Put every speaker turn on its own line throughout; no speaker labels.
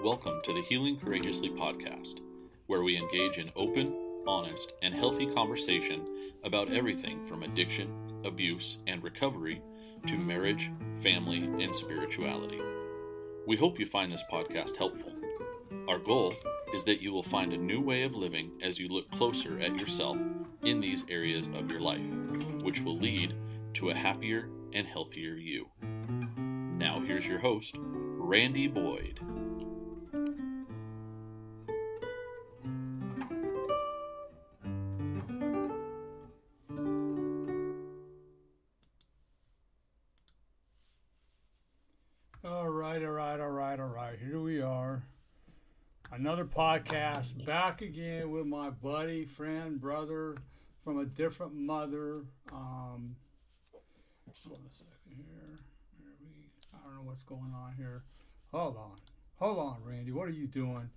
Welcome to the Healing Courageously podcast, where we engage in open, honest, and healthy conversation about everything from addiction, abuse, and recovery to marriage, family, and spirituality. We hope you find this podcast helpful. Our goal is that you will find a new way of living as you look closer at yourself in these areas of your life, which will lead to a happier and healthier you. Now here's your host, Randy Boyd.
All right. Here we are. Another podcast, back again with my buddy, friend, brother from a different mother. Hold on a second here. I don't know what's going on here. Hold on, Randy. What are you doing?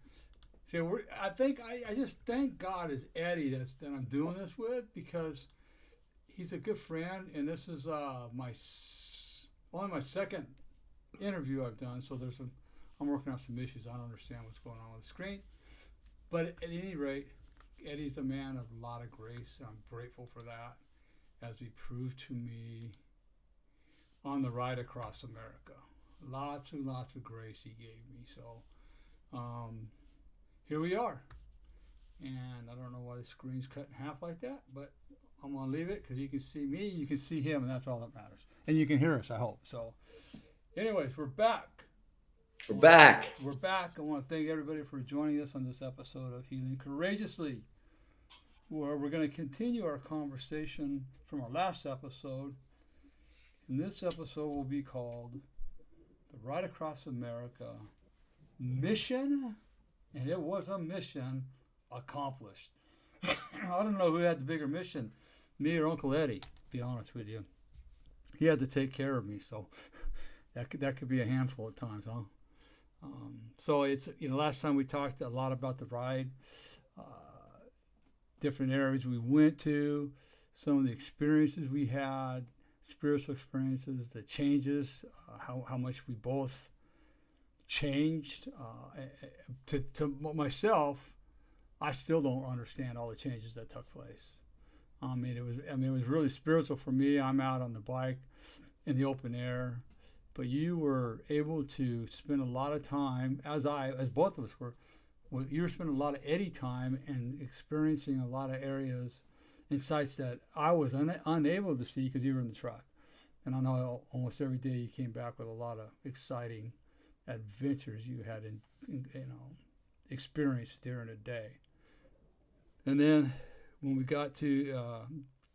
See, I just thank God it's Eddie that I'm doing this with, because he's a good friend, and this is only my second interview I've done, so I'm working on some issues. I don't understand what's going on with the screen, but at any rate, Eddie's a man of a lot of grace, and I'm grateful for that, as he proved to me on the ride across America. Lots and lots of grace he gave me. So here we are, and I don't know why the screen's cut in half like that, but I'm gonna leave it because you can see me, you can see him, and that's all that matters, and you can hear us, I hope. So anyways, we're back. We're back. I want to thank everybody for joining us on this episode of Healing Courageously, where we're going to continue our conversation from our last episode. And this episode will be called The Ride Across America Mission, and it was a mission accomplished. I don't know who had the bigger mission, me or Uncle Eddie, to be honest with you. He had to take care of me, so that could be a handful at times, huh? So it's, last time we talked a lot about the ride, different areas we went to, some of the experiences we had, spiritual experiences, the changes, how much we both changed. To myself, I still don't understand all the changes that took place. It was really spiritual for me. I'm out on the bike in the open air. But you were able to spend a lot of time, as both of us were, you were spending a lot of Eddie time and experiencing a lot of areas and sites that I was unable to see because you were in the truck. And I know almost every day you came back with a lot of exciting adventures you had experienced during the day. And then when we got to,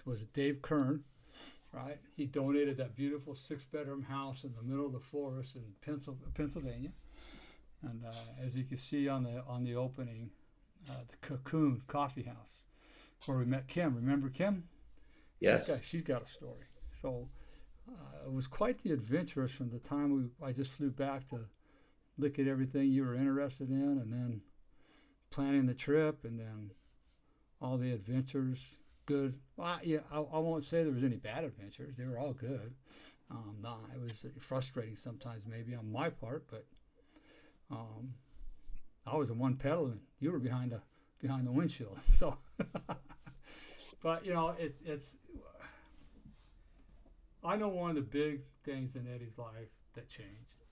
was it Dave Kern? Right, he donated that beautiful 6-bedroom house in the middle of the forest in Pennsylvania, and as you can see on the opening, the Cocoon Coffee House, where we met Kim. Remember Kim?
Yes.
She's got a story. So it was quite the adventure from the time I just flew back to look at everything you were interested in, and then planning the trip, and then all the adventures. Good. Well, I won't say there was any bad adventures. They were all good. It was frustrating sometimes, maybe on my part, but I was the one pedaling. You were behind the windshield. So, but it's. I know one of the big things in Eddie's life that changed,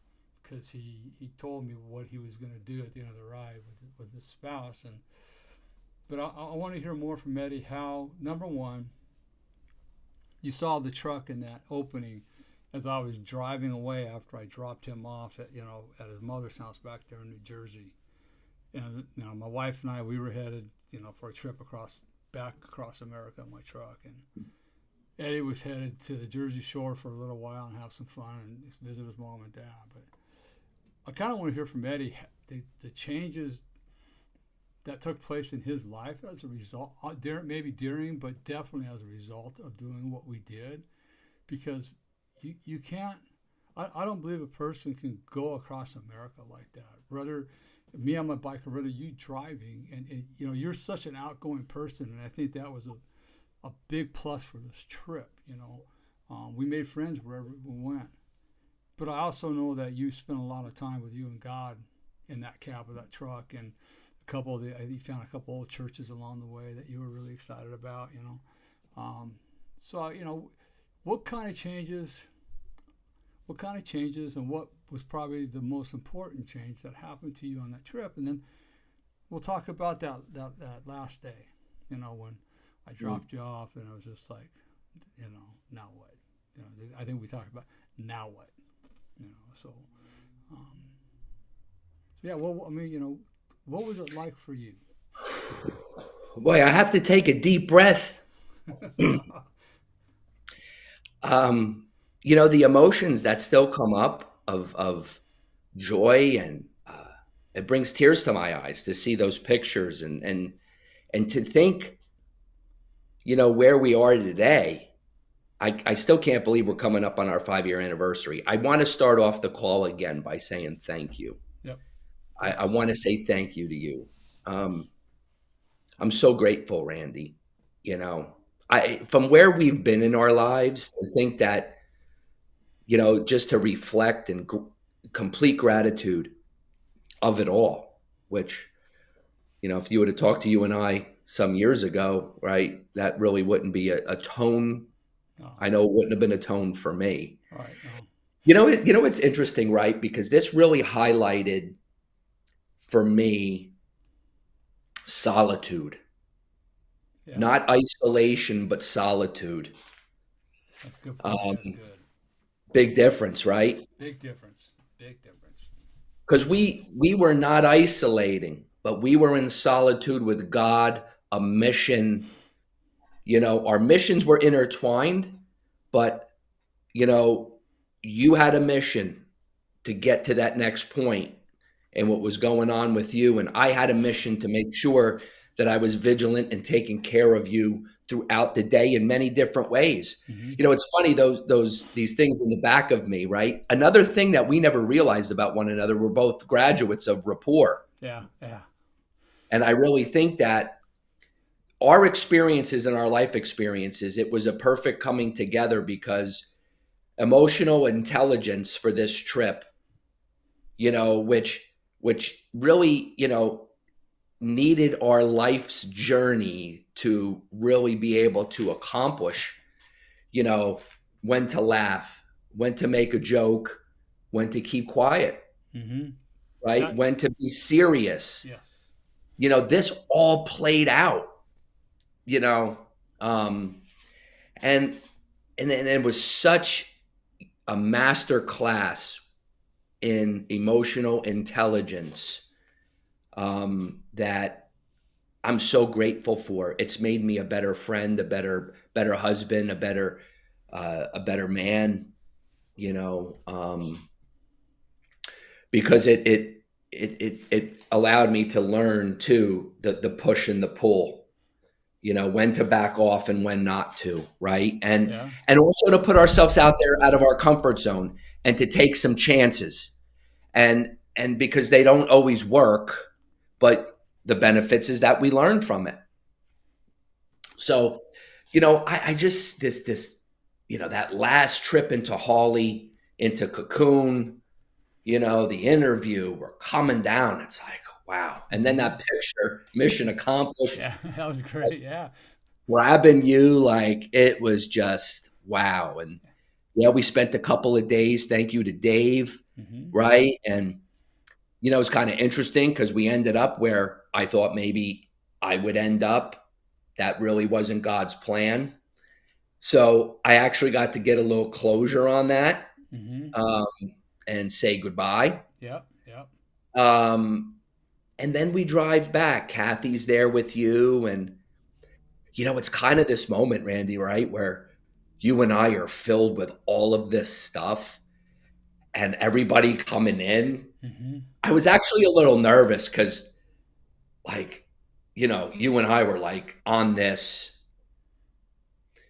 because he told me what he was going to do at the end of the ride with his spouse. But I want to hear more from Eddie. How, number one, you saw the truck in that opening as I was driving away after I dropped him off at his mother's house back there in New Jersey. And my wife and I, we were headed for a trip back across America in my truck, and Eddie was headed to the Jersey Shore for a little while and have some fun and visit his mom and dad. But I kind of want to hear from Eddie the changes that took place in his life as a result, maybe during, but definitely as a result of doing what we did. Because you can't, I don't believe a person can go across America like that. Rather, me on my bike, or rather you driving, and you're such an outgoing person, and I think that was a big plus for this trip. We made friends wherever we went. But I also know that you spent a lot of time with you and God in that cab of that truck, and you found a couple old churches along the way that you were really excited about, so what kind of changes, and what was probably the most important change that happened to you on that trip, and then we'll talk about that last day, when I dropped you off, and I was just like, now what? I think we talked about now what, so. Yeah, well, I mean, what was it like for you?
Boy, I have to take a deep breath. The emotions that still come up of joy, and it brings tears to my eyes to see those pictures, and to think, where we are today. I still can't believe we're coming up on our 5-year anniversary. I want to start off the call again by saying thank you.
Yep.
I want to say thank you to you. I'm so grateful, Randy. From where we've been in our lives, I think that, just to reflect and complete gratitude of it all, which, if you would have talked to you and I some years ago, right, that really wouldn't be a tone.
No.
I know it wouldn't have been a tone for me.
All right. No.
It's interesting, right? Because this really highlighted for me solitude.
Yeah.
Not isolation, but solitude.
That's good. That's good.
Big difference, right?
Big difference. Big difference.
Because we were not isolating, but we were in solitude with God, a mission. Our missions were intertwined, but, you had a mission to get to that next point and what was going on with you. And I had a mission to make sure that I was vigilant and taking care of you throughout the day in many different ways.
Mm-hmm.
It's funny, these things in the back of me, right? Another thing that we never realized about one another, we're both graduates of rapport.
Yeah. Yeah.
And I really think that our experiences and our life experiences, it was a perfect coming together, because emotional intelligence for this trip, which really, needed our life's journey to really be able to accomplish, when to laugh, when to make a joke, when to keep quiet,
Mm-hmm.
right?
Yeah.
When to be serious.
Yes.
This all played out, and it was such a master class in emotional intelligence, that I'm so grateful for. It's made me a better friend, a better husband, a better man, because it allowed me to learn too the push and the pull, when to back off and when not to, right? And also to put ourselves out there out of our comfort zone and to take some chances, and because they don't always work, but the benefits is that we learn from it. So, I just, that last trip into Hawley, into Cocoon, the interview, we're coming down. It's like, wow. And then that picture, mission accomplished.
Yeah, that was great. Yeah.
Grabbing you, like, it was just wow. And we spent a couple of days. Thank you to Dave.
Mm-hmm.
Right. And, it's kind of interesting because we ended up where I thought maybe I would end up. That really wasn't God's plan. So I actually got to get a little closure on that, and say goodbye.
Yep. Yep.
And then we drive back. Kathy's there with you. And, it's kind of this moment, Randy, right, where you and I are filled with all of this stuff and everybody coming in.
Mm-hmm.
I was actually a little nervous because, like, you and I were like on this.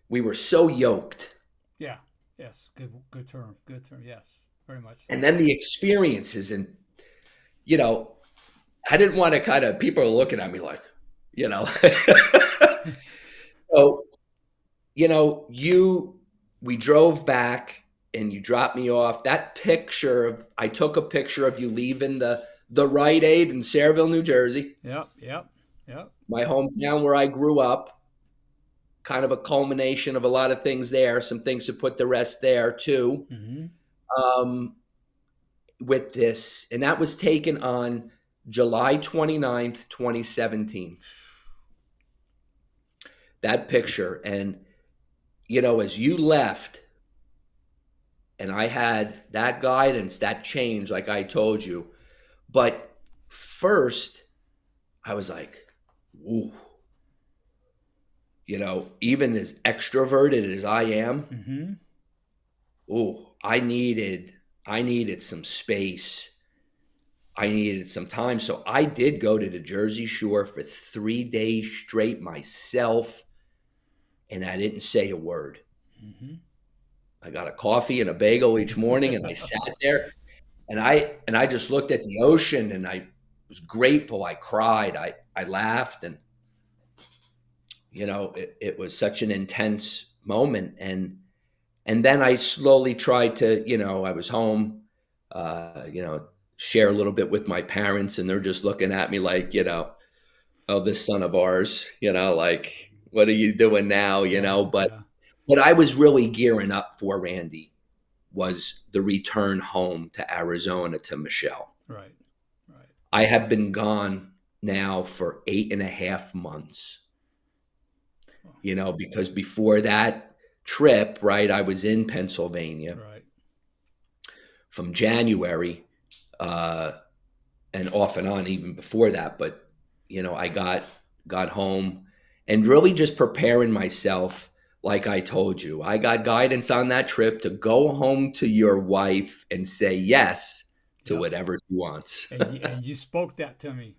We were so yoked.
Yeah. Yes. Good term. Good term. Yes. Very much so.
And then the experiences, and, I didn't want to kind of, people are looking at me like, so, we drove back and you dropped me off. That picture I took a picture of you leaving the the Rite Aid in Sayreville, New Jersey,
Yep. Yep. Yep.
my hometown where I grew up. Kind of a culmination of a lot of things there. Some things to put the rest there too.
Mm-hmm.
With this, and that was taken on July 29th, 2017. That picture. And, as you left and I had that guidance, that change, like I told you. But first, I was like, ooh, even as extroverted as I am, I needed some space. I needed some time. So I did go to the Jersey Shore for 3 days straight myself, and I didn't say a word. I got a coffee and a bagel each morning, and I sat there, and I just looked at the ocean, and I was grateful. I cried. I laughed, and it was such an intense moment. And then I slowly tried to, I was home, share a little bit with my parents, and they're just looking at me like, oh, this son of ours, like, what are you doing now? But what I was really gearing up for, Randy, was the return home to Arizona to Michelle.
Right.
I have been gone now for 8.5 months, because before that trip, right, I was in Pennsylvania from January, and off and on even before that. But, I got home and really just preparing myself. Like I told you, I got guidance on that trip to go home to your wife and say yes to whatever she wants.
And you spoke that to me.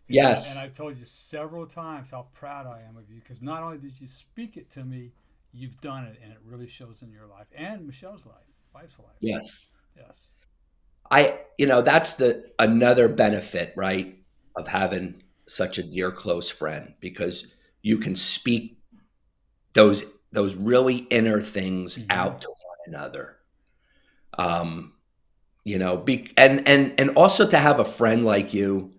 Yes.
And I've told you several times how proud I am of you, because not only did you speak it to me, you've done it, and it really shows in your life and Michelle's life, wife's life.
Yes.
Yes.
That's another benefit, right, of having such a dear, close friend, because you can speak those really inner things out to one another. And also to have a friend like you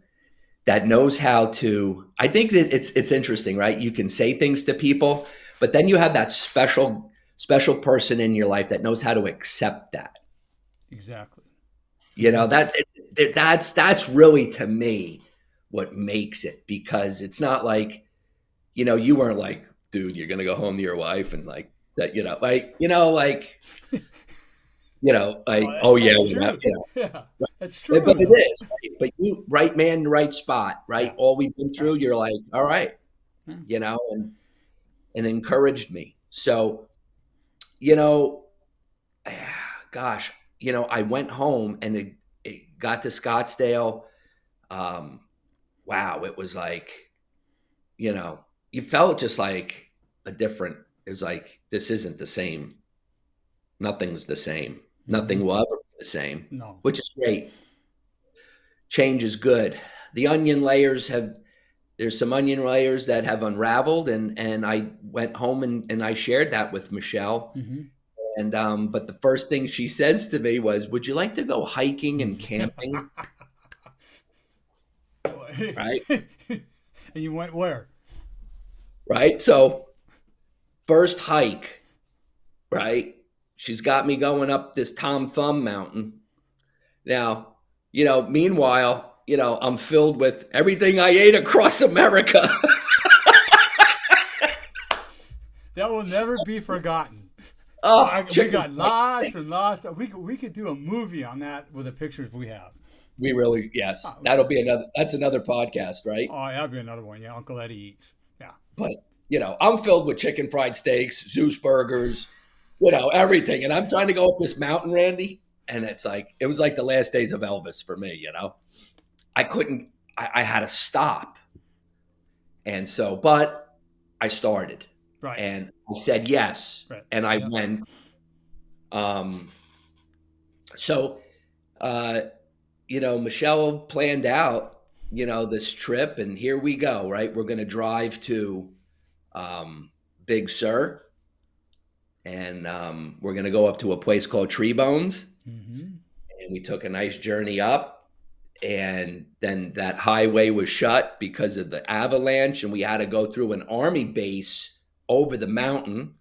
that knows how to, I think that it's interesting, right? You can say things to people, but then you have that special person in your life that knows how to accept that.
Exactly.
That's really, to me, what makes it, because it's not like, you weren't like, dude, you're going to go home to your wife and like that, oh yeah,
yeah, that's true.
But it is, right? But you, right man, right spot, right?
Yeah.
All we've been through, you're like, all right, and encouraged me. So, gosh, I went home and it got to Scottsdale. Wow, it was like, you felt just like it was like, this isn't the same. Nothing's the same. Nothing will ever be the same.
No.
Which is great. Change is good. The onion layers there's some onion layers that have unraveled, and I went home and I shared that with Michelle. And but the first thing she says to me was, "Would you like to go hiking and camping?" Right?
And you went where?
Right? So first hike, right? She's got me going up this Tom Thumb mountain. Now, meanwhile, I'm filled with everything I ate across America.
That will never be forgotten.
Oh,
we got lots and lots. We could do a movie on that with the pictures we have.
We really, yes. That's another podcast, right?
Oh, that'd be another one. Yeah, Uncle Eddie Eats. Yeah.
But, I'm filled with chicken fried steaks, Zeus burgers, everything. And I'm trying to go up this mountain, Randy. And it was like the last days of Elvis for me, I had to stop. And so, but I started.
Right.
And I said yes.
Right.
And I went. Michelle planned out, this trip, and here we go, right? We're going to drive to Big Sur, and we're going to go up to a place called Tree Bones. And we took a nice journey up and then that highway was shut because of the avalanche, and we had to go through an army base over the mountain,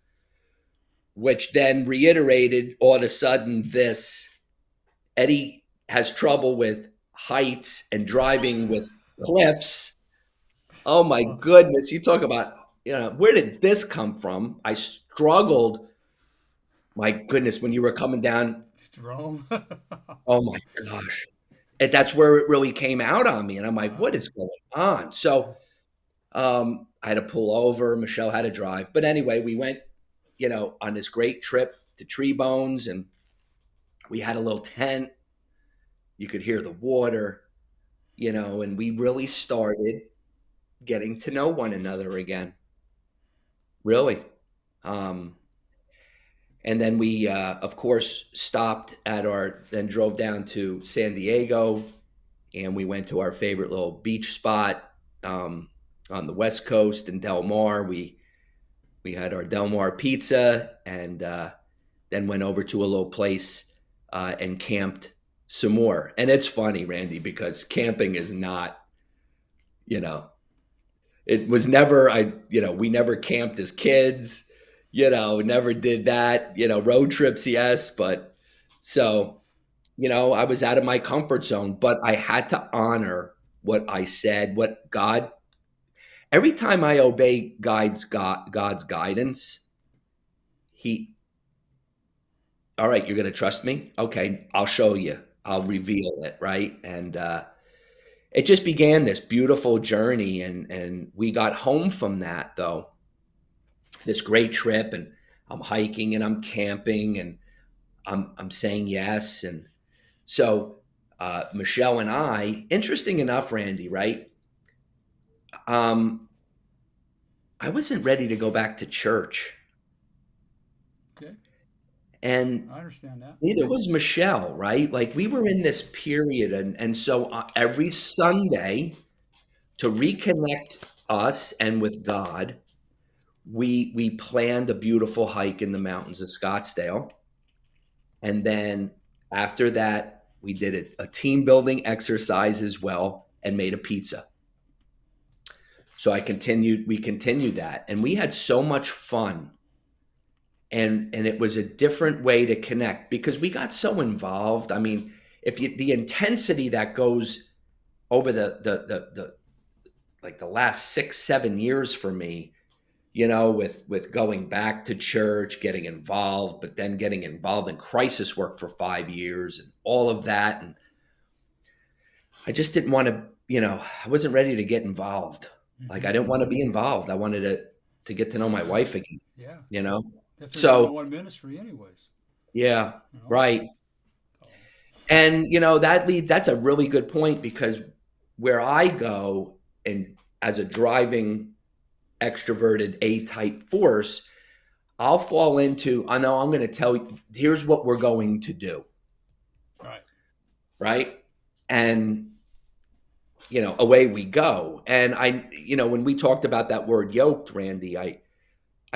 which then reiterated all of a sudden this Eddie has trouble with heights and driving with cliffs. Oh my
Oh,
goodness. You talk about, where did this come from? I struggled. My goodness, when you were coming down,
it's Rome.
oh my gosh. And that's where it really came out on me. And I'm like, what
Wow.
is going on? So I had to pull over. Michelle had to drive. But anyway, we went, on this great trip to Tree Bones, and we had a little tent. You could hear the water, and we really started getting to know one another again. Really. Um, and then we, of course, then drove down to San Diego, and we went to our favorite little beach spot on the West Coast in Del Mar. We had our Del Mar pizza, and then went over to a little place and camped some more. And it's funny, Randy, because camping is not, you know, it was never, we never camped as kids, never did that, road trips, yes. But so, I was out of my comfort zone, but I had to honor what I said, what God, every time I obey God's guidance, he, all right, you're going to trust me. Okay. I'll show you, I'll reveal it. Right. And, it just began this beautiful journey, and we got home from that, though, this great trip, and I'm hiking and I'm camping, and I'm saying yes. And so Michelle and I, interesting enough, Randy, right? Um, I wasn't ready to go back to church,
Okay.
and
I understand that.
neither was Michelle, right? Like, we were in this period, and so every Sunday, to reconnect us and with God, we planned a beautiful hike in the mountains of Scottsdale. And then after that, we did a team building exercise as well and made a pizza. So we continued that, and we had so much fun. And it was a different way to connect because we got so involved. I mean, the intensity that goes over the like the last 6, 7 years for me, with going back to church, getting involved, but then getting involved in crisis work for 5 years and all of that. And I just didn't want to, I wasn't ready to get involved. Like,
Hmm.
I didn't want to be involved. I wanted to get to know my
Yeah.
wife again,
Yeah.
you know?
That's the reason I
So,
want ministry, anyways.
yeah,
You know.
right.
So,
And, that's a really good point because where I go, and as a driving extroverted A-type force, I'll fall into, I know I'm going to tell you, here's what we're going to do.
right.
Right. And, away we go. And when we talked about that word yoked, Randy, I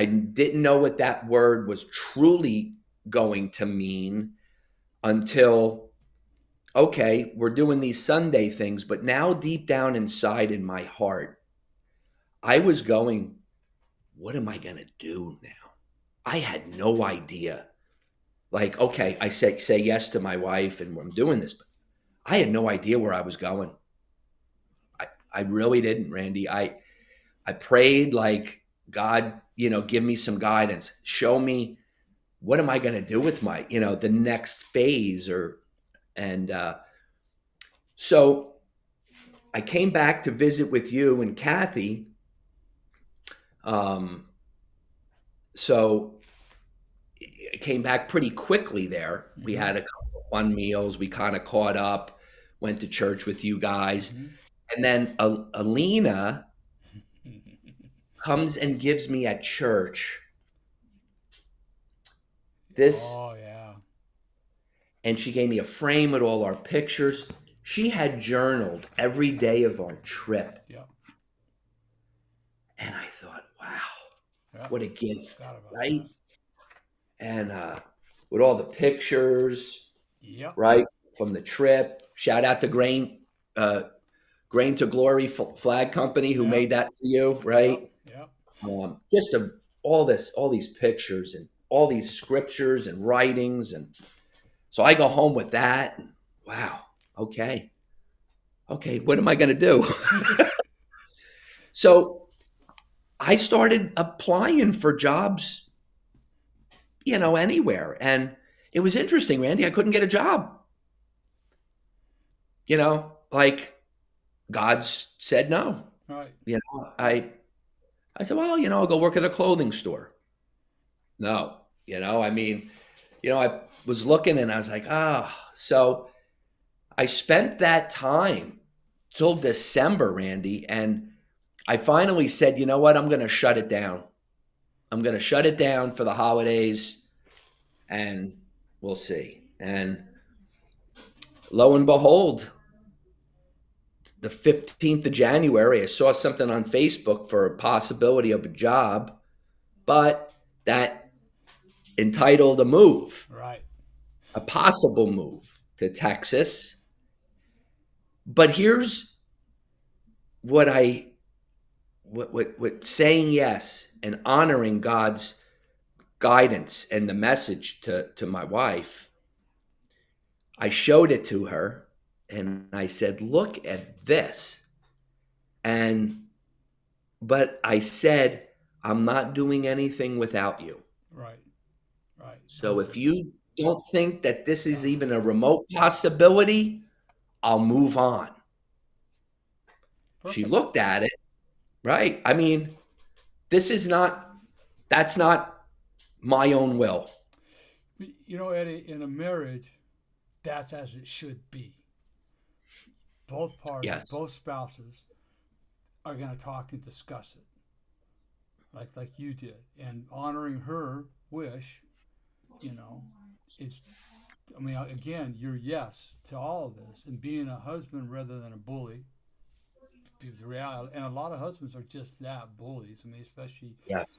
didn't know what that word was truly going to mean until, okay, we're doing these Sunday things, but now deep down inside in my heart, I was going, what am I going to do now? I had no idea. Like, okay, I say yes to my wife and I'm doing this, but I had no idea where I was going. I really didn't, Randy. I prayed like, God, give me some guidance. Show me, what am I going to do with my, the next phase, and so I came back to visit with you and Kathy. Um, so I came back pretty quickly there. We
Hmm.
had a couple of fun meals. We kind of caught up, went to church with you guys.
Hmm.
And then Alina comes and gives me at church this,
Oh yeah.
and she gave me a frame with all our pictures. She had journaled every day of our trip.
Yeah.
And I thought, wow,
Yeah.
what a gift,
Forgot about
right?
that.
And with all the pictures,
Yep.
right, from the trip. Shout out to Grain to Glory flag company who
Yep.
made that for you,
Yep.
right?
Yep.
Just all these pictures and all these scriptures and writings, and so I go home with that. And, wow. Okay. What am I going to do? So I started applying for jobs, anywhere, and it was interesting, Randy. I couldn't get a job. Like God said no.
Right.
I said, well, I'll go work at a clothing store. No, I was looking and I was like, so I spent that time till December, Randy, and I finally said, you know what? I'm going to shut it down. I'm going to shut it down for the holidays and we'll see. And lo and behold, the 15th of January, I saw something on Facebook for a possibility of a job, but that entitled a move,
Right.
a possible move to Texas. But here's what what saying yes and honoring God's guidance and the message to my wife. I showed it to her and I said, look at this. But I said, I'm not doing anything without you.
Right. Right.
So if you don't think that this is even a remote possibility, I'll move on.
Perfect.
She looked at it, right? I mean, that's not my own will.
Eddie, in a marriage, that's as it should be. Both parties,
Yes.
both spouses are going to talk and discuss it, like you did, and honoring her wish. It's. I mean, again, your yes to all of this, and being a husband rather than a bully. The reality, and a lot of husbands are just that, bullies. I mean, especially.
Yes.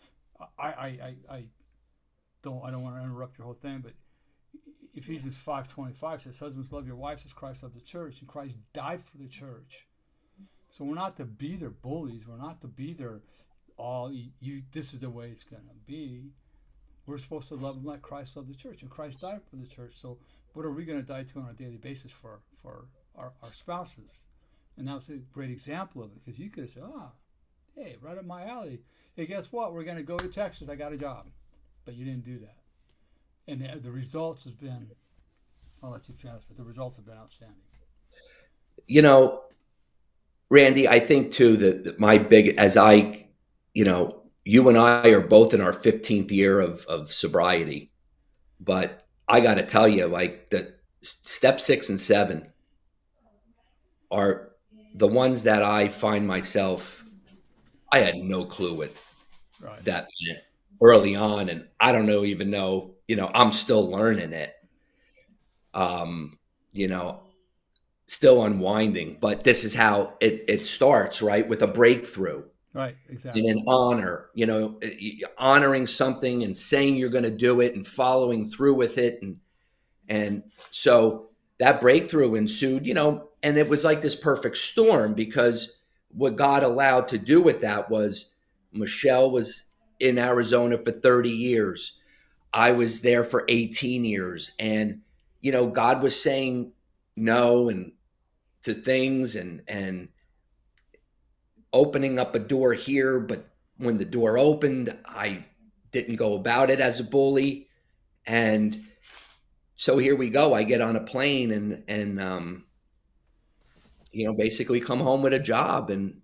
I don't want to interrupt your whole thing, but Ephesians 5:25 says, "Husbands, love your wives as Christ loved the church, and Christ died for the church." So we're not to be their bullies. We're not to be their all. This is the way it's going to be. We're supposed to love them like Christ loved the church, and Christ died for the church. So what are we going to die to on a daily basis for our spouses? And that's a great example of it, because you could have said, hey, right up my alley. Hey, guess what? We're going to go to Texas. I got a job. But you didn't do that. And the results has been, I'll let you finish, but the results have been outstanding.
Randy, I think too that my big, you and I are both in our 15th year of sobriety, but I got to tell you, like the step 6 and 7 are the ones that I find myself, I had no clue what that meant early on. And I don't even know, I'm still learning it. Still unwinding, but this is how it starts, right? With a breakthrough.
Right, exactly.
And an honor, honoring something and saying you're going to do it and following through with it. And so that breakthrough ensued, and it was like this perfect storm, because what God allowed to do with that was Michelle was in Arizona for 30 years. I was there for 18 years. And, God was saying no and to things and opening up a door here. But when the door opened, I didn't go about it as a bully. And so here we go. I get on a plane and basically come home with a job. And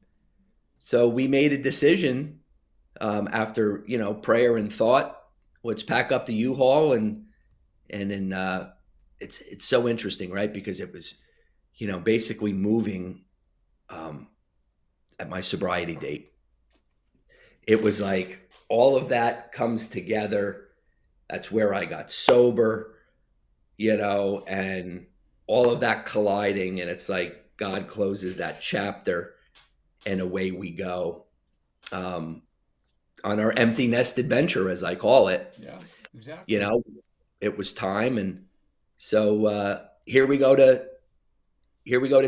so we made a decision after, prayer and thought, let's pack up the U-Haul and then it's so interesting, right? Because it was, basically moving at my sobriety date. It was like all of that comes together. That's where I got sober, and all of that colliding. And it's like God closes that chapter and away we go on our empty nest adventure, as I call it.
Yeah, exactly.
It was time. And so here we go to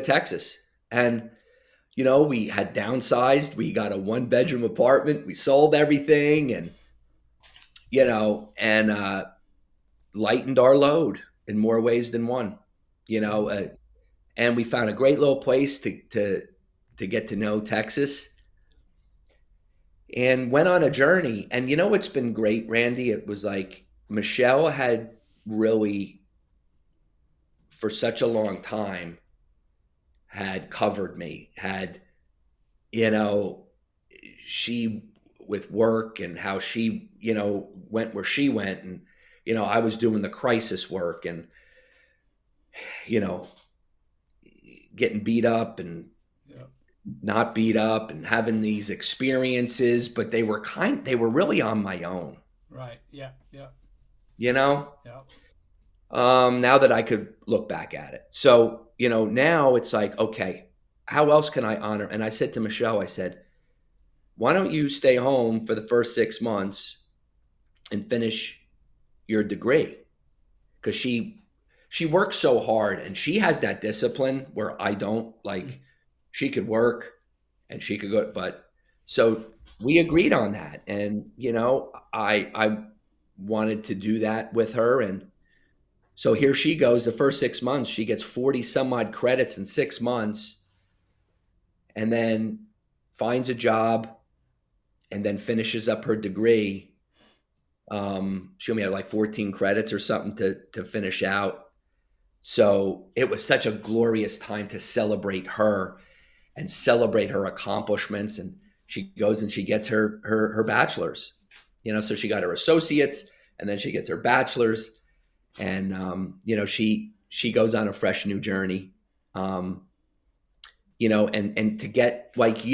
Texas. And, we had downsized. We got a 1-bedroom apartment. We sold everything and, lightened our load in more ways than one, you know, uh, and we found a great little place to get to know Texas and went on a journey. And what's been great, Randy? It was like Michelle had really, for such a long time, had covered me, you know, she with work and how she, went where she went. And, I was doing the crisis work and, you know, getting beat up and
Yep.
not beat up and having these experiences, but they were really on my own,
Right. Yeah. Yeah.
you know?
Yeah.
Now that I could look back at it. So, now it's like, okay, how else can I honor? And I said to Michelle, I said, why don't you stay home for the first 6 months and finish your degree? Because she works so hard and she has that discipline where I don't. Like, she could work and she could go, but so we agreed on that. And, I wanted to do that with her. And so here she goes. The first 6 months, she gets 40 some odd credits in 6 months and then finds a job and then finishes up her degree. She only had like 14 credits or something to finish out. So it was such a glorious time to celebrate her and celebrate her accomplishments. And she goes and she gets her bachelor's, so she got her associates and then she gets her bachelor's. And, she goes on a fresh new journey. And to get like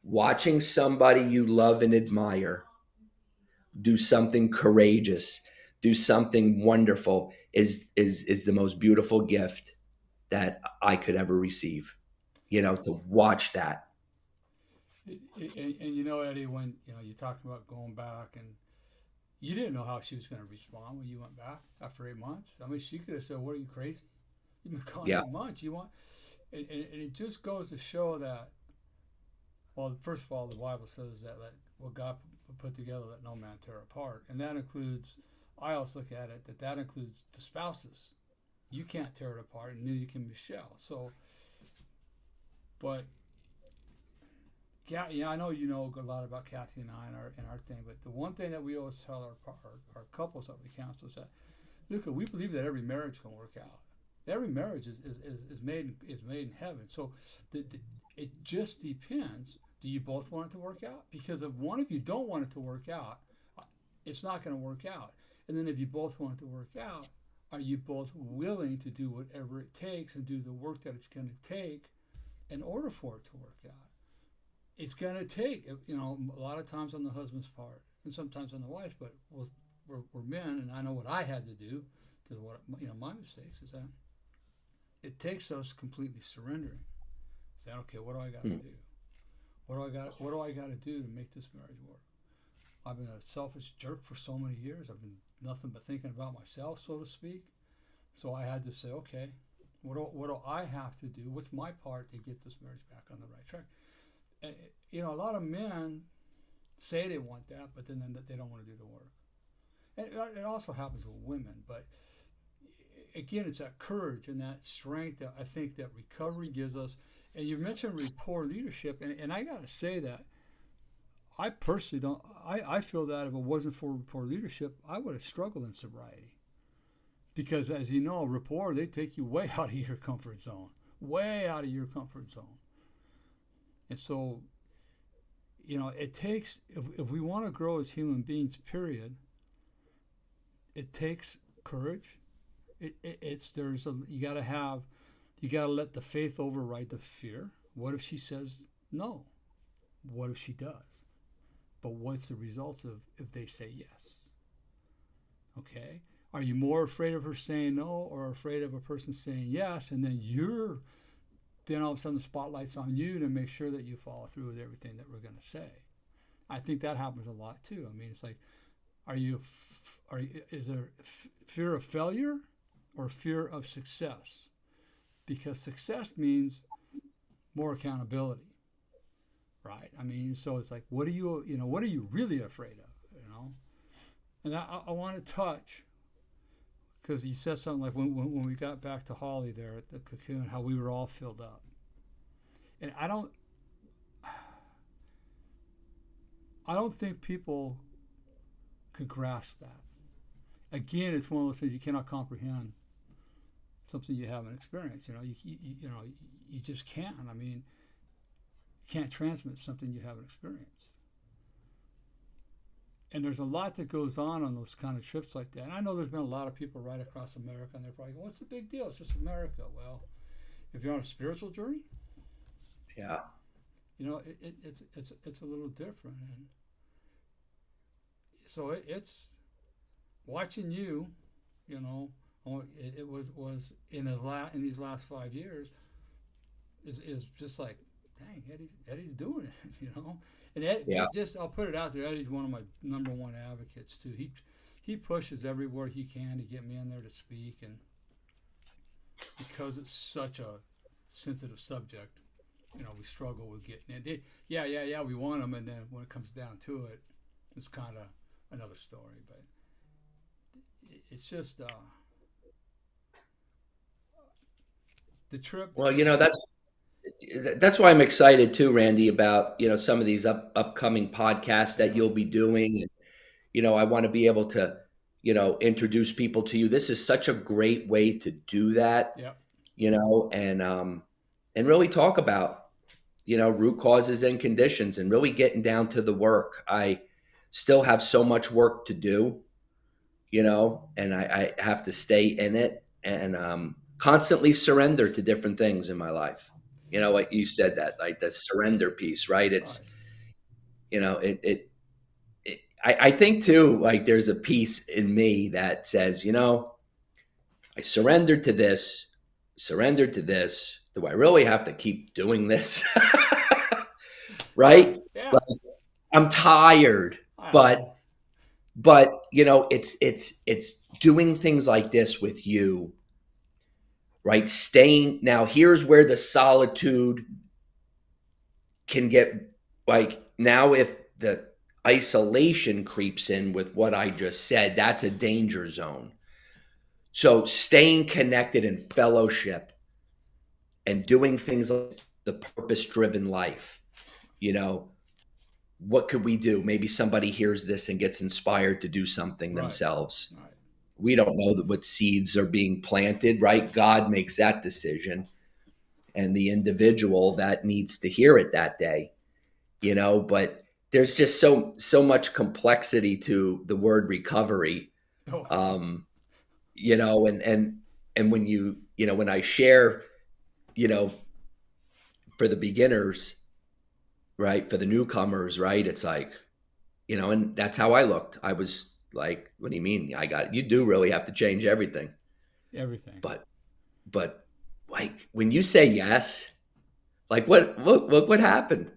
watching somebody you love and admire do something courageous, do something wonderful is the most beautiful gift that I could ever receive. To watch that.
And Eddie, when you talked about going back, and you didn't know how she was going to respond when you went back after 8 months. I mean, she could have said, "What are you, crazy? You've been gone
Yeah,
8 months. You want?" And it just goes to show that. Well, first of all, the Bible says that what God put together, let no man tear apart, and that includes. I also look at it that includes the spouses. You can't tear it apart, and neither can Michelle. So, but yeah, I know you know a lot about Kathy and I and our thing, but the one thing that we always tell our couples that we counsel is that, look, we believe that every marriage can work out. Every marriage is made in heaven. So it just depends. Do you both want it to work out? Because if one of you don't want it to work out, it's not going to work out. And then if you both want it to work out, are you both willing to do whatever it takes and do the work that it's going to take in order for it to work out? It's going to take, a lot of times on the husband's part and sometimes on the wife's, but we're men, and I know what I had to do because my mistakes is that it takes us completely surrendering. Saying, okay, what do I got to do? What do I got to do to make this marriage work? I've been a selfish jerk for so many years. I've been nothing but thinking about myself, so to speak. So I had to say, okay, what do I have to do? What's my part to get this marriage back on the right track? And, a lot of men say they want that, but then they don't want to do the work. And it also happens with women, but again, it's that courage and that strength that I think that recovery gives us. And you mentioned poor leadership, and I got to say that I personally don't. I feel that if it wasn't for poor leadership, I would have struggled in sobriety. Because as you know, rapport, they take you way out of your comfort zone, way out of your comfort zone. And so, it takes, if we want to grow as human beings, period, it takes courage. You got to let the faith override the fear. What if she says no? What if she does? But what's the result of if they say yes? Okay. Are you more afraid of her saying no or afraid of a person saying yes? And then all of a sudden the spotlight's on you to make sure that you follow through with everything that we're going to say. I think that happens a lot too. I mean, it's like, is there fear of failure or fear of success? Because success means more accountability, right? I mean, so it's like, what are what are you really afraid of? And I want to touch, because you said something like when we got back to Holly there at the cocoon, how we were all filled up. And I don't think people could grasp that. Again, it's one of those things you cannot comprehend something you haven't experienced. You just can't. I mean, you can't transmit something you haven't experienced. And there's a lot that goes on those kind of trips like that. And I know there's been a lot of people right across America, and they're probably going, "What's the big deal? It's just America." Well, if you're on a spiritual journey,
Yeah.
it's a little different. And so it's watching you, it was in these last 5 years is just like, dang, Eddie's doing it. And
Yeah.
I'll put it out there. Eddie's one of my number one advocates too. He pushes everywhere he can to get me in there to speak, and because it's such a sensitive subject, we struggle with getting in. We want them, and then when it comes down to it, it's kind of another story. But it's just the trip.
Well, that's why I'm excited too, Randy, about, some of these upcoming podcasts that you'll be doing. And, I want to be able to, introduce people to you. This is such a great way to do that,
Yeah.
And really talk about, root causes and conditions, and really getting down to the work. I still have so much work to do, and I have to stay in it and constantly surrender to different things in my life. Like you said, that like the surrender piece, right? It's, I think too, like there's a piece in me that says, I surrendered to this, surrendered to this. Do I really have to keep doing this? Right?
Yeah.
Like, I'm tired, but it's doing things like this with you, right? Staying. Now here's where the solitude can get, like, now if the isolation creeps in with what I just said, that's a danger zone. So staying connected in fellowship and doing things like the purpose-driven life, what could we do? Maybe somebody hears this and gets inspired to do something themselves.
Right.
We don't know what seeds are being planted, right? God makes that decision, and the individual that needs to hear it that day, but there's just so much complexity to the word recovery. And when when I share, for the beginners, right, for the newcomers, right, it's like, and that's how I looked. I was like, what do you mean? You do really have to change everything. But like when you say yes, like what happened?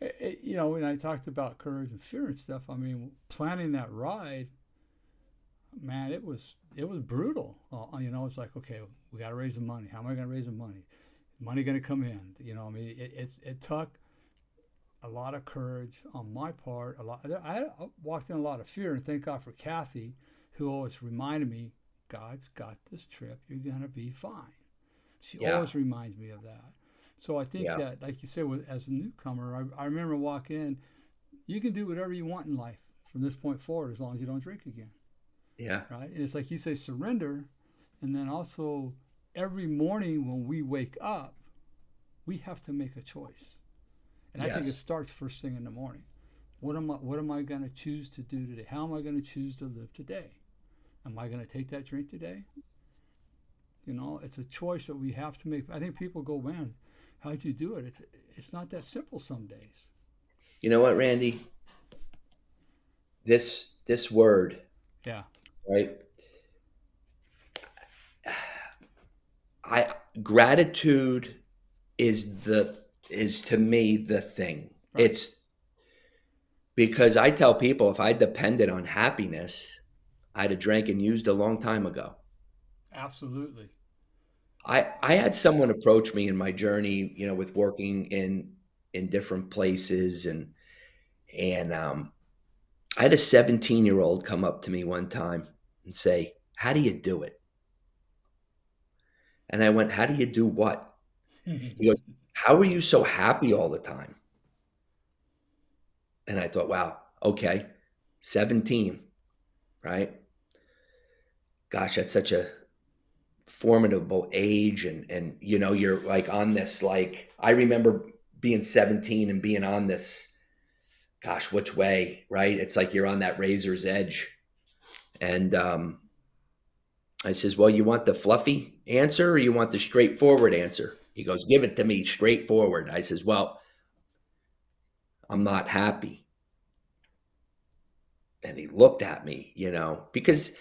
When I talked about courage and fear and stuff, I mean, planning that ride, man, it was brutal. It's like, okay, we got to raise the money. How am I going to raise the money? Money going to come in? I mean, it took a lot of courage on my part. I walked in a lot of fear, and thank God for Kathy, who always reminded me, God's got this trip. You're going to be fine. She always reminds me of that. So I think that, like you said, as a newcomer, I remember walking in, you can do whatever you want in life from this point forward as long as you don't drink again.
Yeah.
Right? And it's like you say, surrender. And then also every morning when we wake up, we have to make a choice. And I think it starts first thing in the morning. What am I going to choose to do today? How am I going to choose to live today? Am I going to take that drink today? It's a choice that we have to make. I think people go, man, how'd you do it? It's not that simple some days.
You know what, Randy? This word.
Yeah.
Right. Gratitude is to me the thing. Right. It's because I tell people, if I depended on happiness, I'd have drank and used a long time ago.
Absolutely.
I had someone approach me in my journey, with working in different places, and I had a 17-year-old come up to me one time and say, "How do you do it?" And I went, "How do you do what?" He goes, "How are you so happy all the time?" And I thought, wow, okay, 17, right? Gosh, that's such a formidable age, and you're like on this, like, I remember being 17 and being on this, gosh, which way, right? It's like you're on that razor's edge. And I says, "Well, you want the fluffy answer or you want the straightforward answer?" He goes, "Give it to me straightforward." I says, "Well, I'm not happy." And he looked at me, because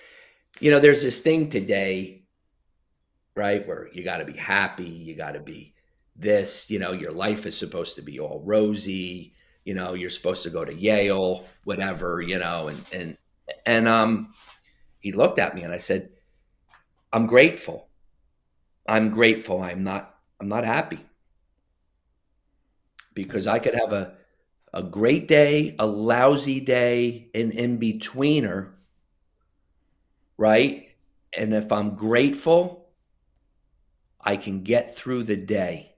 there's this thing today, right, where you got to be happy, you got to be this, your life is supposed to be all rosy, you're supposed to go to Yale, whatever, and he looked at me and I said, "I'm grateful. I'm grateful. I'm not happy, because I could have a great day, a lousy day, an in-betweener, right? And if I'm grateful, I can get through the day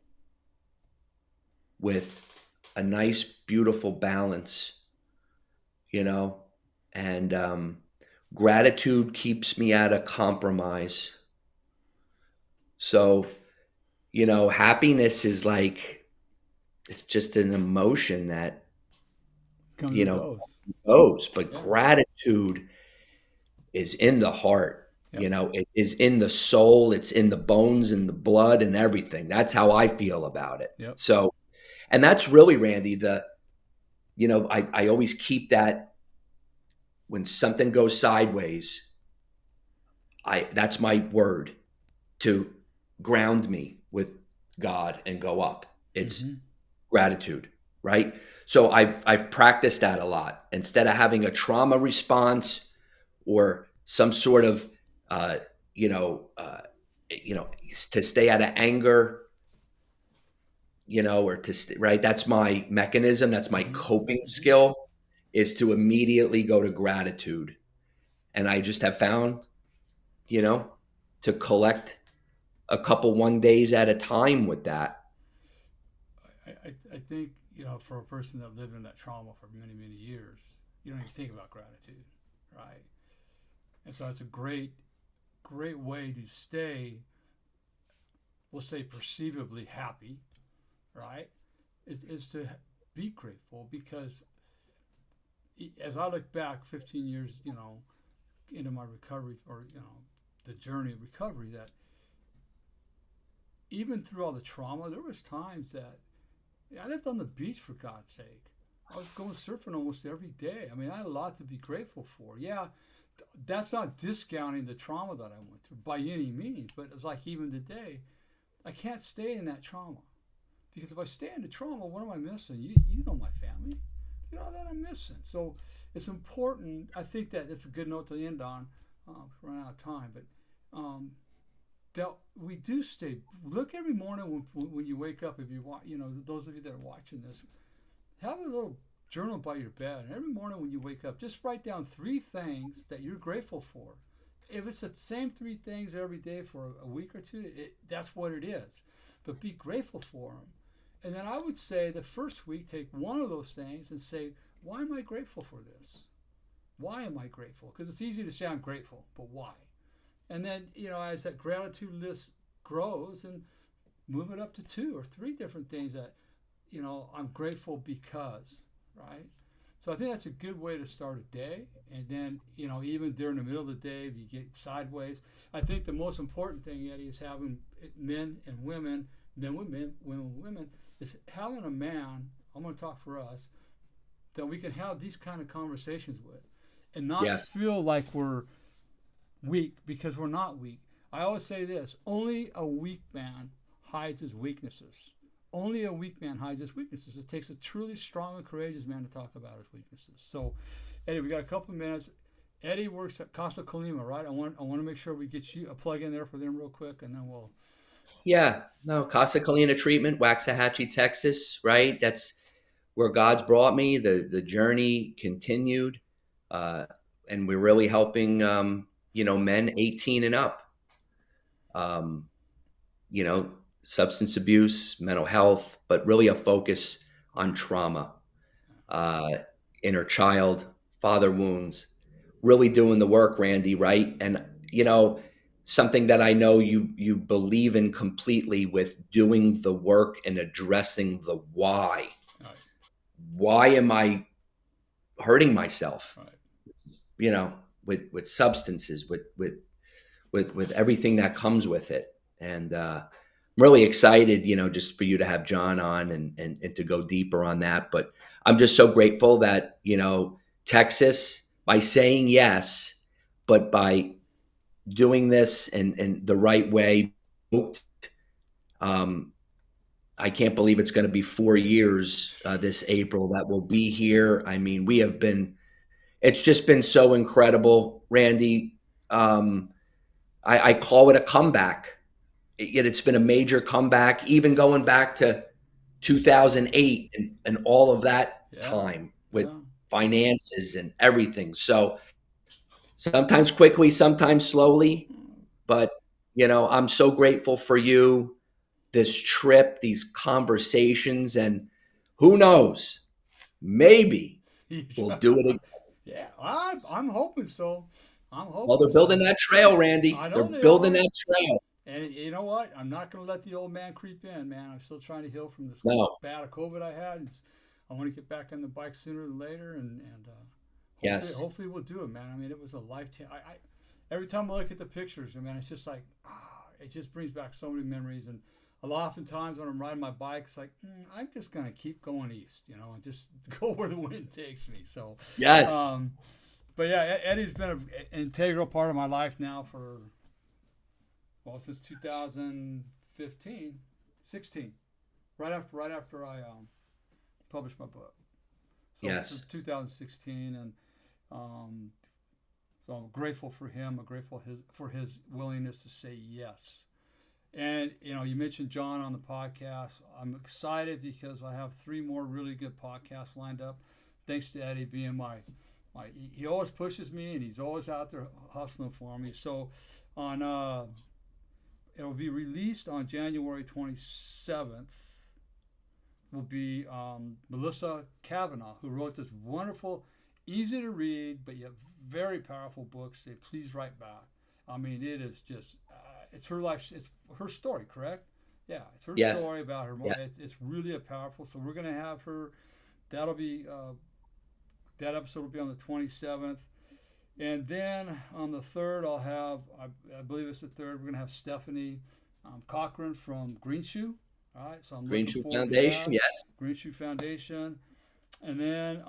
with a nice, beautiful balance, you know, and gratitude keeps me out of compromise. So, happiness is like, it's just an emotion that,
Comes
you
and
know,
goes.
goes, but
Yeah.
gratitude is in the heart.
Yep.
It is in the soul, it's in the bones and the blood and everything. That's how I feel about it.
Yep.
So, and that's really, Randy, I always keep that when something goes sideways, that's my word to ground me with God and go up. It's
Mm-hmm.
gratitude, right? So I've practiced that a lot. Instead of having a trauma response or some sort of uh, you know uh, to stay out of anger, or right. That's my mechanism. That's my
Mm-hmm.
coping
Mm-hmm.
skill, is to immediately go to gratitude. And I just have found, you know, to collect a couple one days at a time with that.
I think, for a person that lived in that trauma for many, many years, you don't even think about gratitude, right? And so it's a great, great way to stay, we'll say, perceivably happy, right? Is to be grateful, because as I look back 15 years, into my recovery, or, the journey of recovery, that even through all the trauma, there was times that I lived on the beach, for God's sake. I was going surfing almost every day. I mean, I had a lot to be grateful for. Yeah, that's not discounting the trauma that I went through by any means, but it's like, even today, I can't stay in that trauma, because if I stay in the trauma, what am I missing? You know my family. You know that I'm missing. So it's important. I think that it's a good note to end on. Run out of time, but that we do stay. Look every morning when you wake up. If you want, those of you that are watching this, have a little journal by your bed. And every morning when you wake up, just write down 3 things that you're grateful for. If it's the same 3 things every day for a week or two, that's what it is. But be grateful for them. And then I would say the first week, take one of those things and say, why am I grateful for this? Why am I grateful? Because it's easy to say I'm grateful, but why? And then, as that gratitude list grows, and move it up to 2 or 3 different things that, I'm grateful because, right? So I think that's a good way to start a day. And then, even during the middle of the day, if you get sideways, I think the most important thing, Eddie, is having men and women, men with men, women with women, is having a man, I'm going to talk for us, that we can have these kind of conversations with, and not
Yes.
feel like we're weak, because we're not weak. I always say this: only a weak man hides his weaknesses. Only a weak man hides his weaknesses. It takes a truly strong and courageous man to talk about his weaknesses. So, Eddie, we got a couple of minutes. Eddie works at Casa Colima, right? I want to make sure we get you a plug in there for them real quick, and then we'll
Yeah, no, Casa Colina treatment, Waxahachie, Texas, right? That's where God's brought me. The journey continued, uh, and we're really helping, men 18 and up. Um, you know, substance abuse, mental health, but really a focus on trauma, uh, inner child, father wounds, really doing the work, Randy, right? And, something that I know you believe in completely with doing the work and addressing the why.
Right.
Why am I hurting myself?
Right.
With substances, with everything that comes with it. And I'm really excited, just for you to have John on and to go deeper on that. But I'm just so grateful that, Texas, by saying yes, but by doing this and the right way, um, I can't believe it's going to be 4 years this April that we'll be here. I mean, it's just been so incredible, Randy. I call it a comeback. Yet it's been a major comeback, even going back to 2008 and all of that
Yeah.
time with
Yeah.
finances and everything. So sometimes quickly, sometimes slowly, but I'm so grateful for you, this trip, these conversations, and who knows, maybe we'll do it again.
Yeah, I'm hoping so. I'm
Well,
hoping
they're building
so.
that trail,
I
Randy. They're
know they
building
are.
that trail.
And you know what? I'm not going to let the old man creep in, man. I'm still trying to heal from this
No.
bad of COVID I had. I want to get back on the bike sooner than later, and
Yes.
hopefully we'll do it, man. I mean, it was a lifetime. Every time I look at the pictures, man, it's just like it just brings back so many memories. And a lot oftentimes when I'm riding my bike, it's like I'm just going to keep going east, and just go where the wind takes me. So,
Yes.
um, but yeah, Eddie's been an integral part of my life now for since 2015, 16, right after I published my book. So
Yes.
2016, and um, so I'm grateful for him. I'm grateful for his willingness to say yes. And you mentioned John on the podcast. I'm excited because I have 3 more really good podcasts lined up. Thanks to Eddie being he always pushes me, and he's always out there hustling for me. So it will be released on January 27th. Will be Melissa Kavanaugh, who wrote this wonderful, easy to read, but yet very powerful book. Say, please write back. I mean, it is just, it's her life, it's her story, correct? Yeah, it's her
Yes.
story about her mom.
Yes.
It's really a powerful. So we're going to have her. That'll be, that episode will be on the 27th. And then on the 3rd, I'll have, I believe it's the 3rd, we're going to have Stephanie Cochran from Green Shoe. All right, so I'm
Green
looking
Shoe
forward to
Foundation.
that.
Yes.
Green Shoe Foundation. And then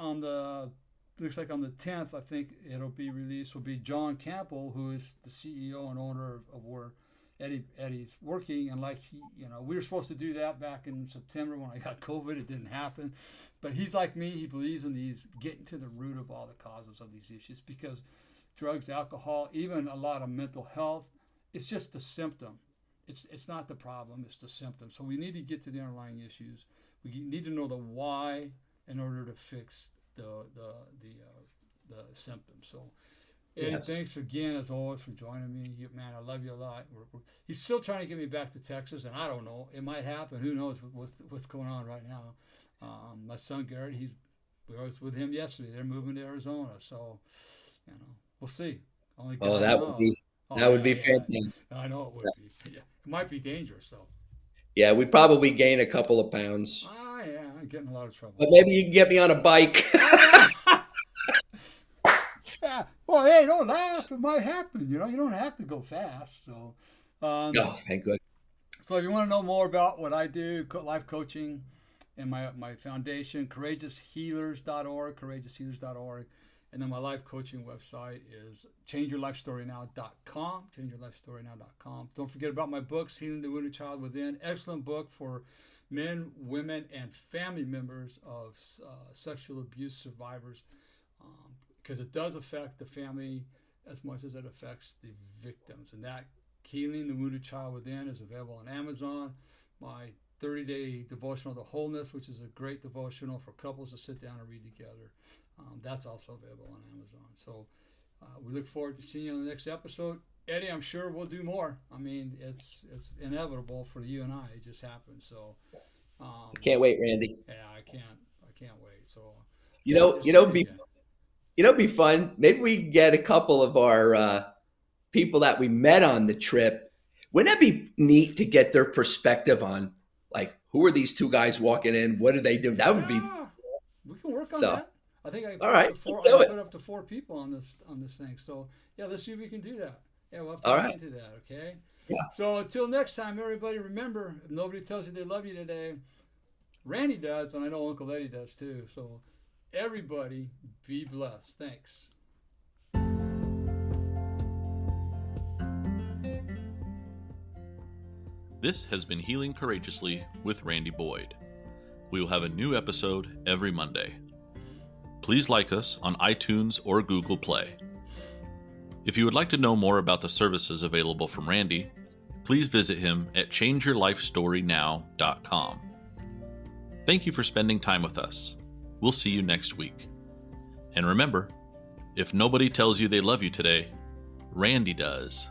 looks like on the 10th, I think it'll be released, will be John Campbell, who is the CEO and owner of where Eddie's working. And we were supposed to do that back in September when I got COVID. It didn't happen. But he's like me. He believes in getting to the root of all the causes of these issues, because drugs, alcohol, even a lot of mental health, it's just the symptom. It's not the problem, it's the symptom. So we need to get to the underlying issues. We need to know the why in order to fix the symptoms. So, Eddie,
Yes.
thanks again as always for joining me. Man, I love you a lot. He's still trying to get me back to Texas, and I don't know. It might happen. Who knows what's going on right now? My son Garrett, we was with him yesterday. They're moving to Arizona, so we'll see. Only God knows.
That would be fantastic.
I know it would be. Yeah. It might be dangerous, though.
Yeah, we'd probably gain a couple of pounds.
Yeah, I'm getting in a lot of trouble.
But maybe you can get me on a bike.
Yeah. Well, hey, don't laugh. It might happen. You don't have to go fast. So,
Oh, thank goodness.
So if you want to know more about what I do, life coaching, and my foundation, courageoushealers.org, courageoushealers.org. And then my life coaching website is changeyourlifestorynow.com, changeyourlifestorynow.com. Don't forget about my books, Healing the Wounded Child Within. Excellent book for men, women, and family members of sexual abuse survivors, because it does affect the family as much as it affects the victims. And that Healing the Wounded Child Within is available on Amazon. My 30-day devotional to wholeness, which is a great devotional for couples to sit down and read together. That's also available on Amazon. So we look forward to seeing you on the next episode. Eddie, I'm sure we'll do more. I mean, it's inevitable for you and I. It just happens. So
can't wait, Randy.
Yeah, I can't wait. So
it'd be fun. Maybe we can get a couple of our people that we met on the trip. Wouldn't that be neat to get their perspective on, like, who are these two guys walking in? What do they do? That would be.
We can work on that. I think I put up to 4 people on this thing. So yeah, let's see if we can do that. Yeah, we'll have to look into that. Okay.
Yeah.
So until next time, everybody, remember, if nobody tells you they love you today, Randy does, and I know Uncle Eddie does too. So everybody, be blessed. Thanks.
This has been Healing Courageously with Randy Boyd. We will have a new episode every Monday. Please like us on iTunes or Google Play. If you would like to know more about the services available from Randy, please visit him at changeyourlifestorynow.com. Thank you for spending time with us. We'll see you next week. And remember, if nobody tells you they love you today, Randy does.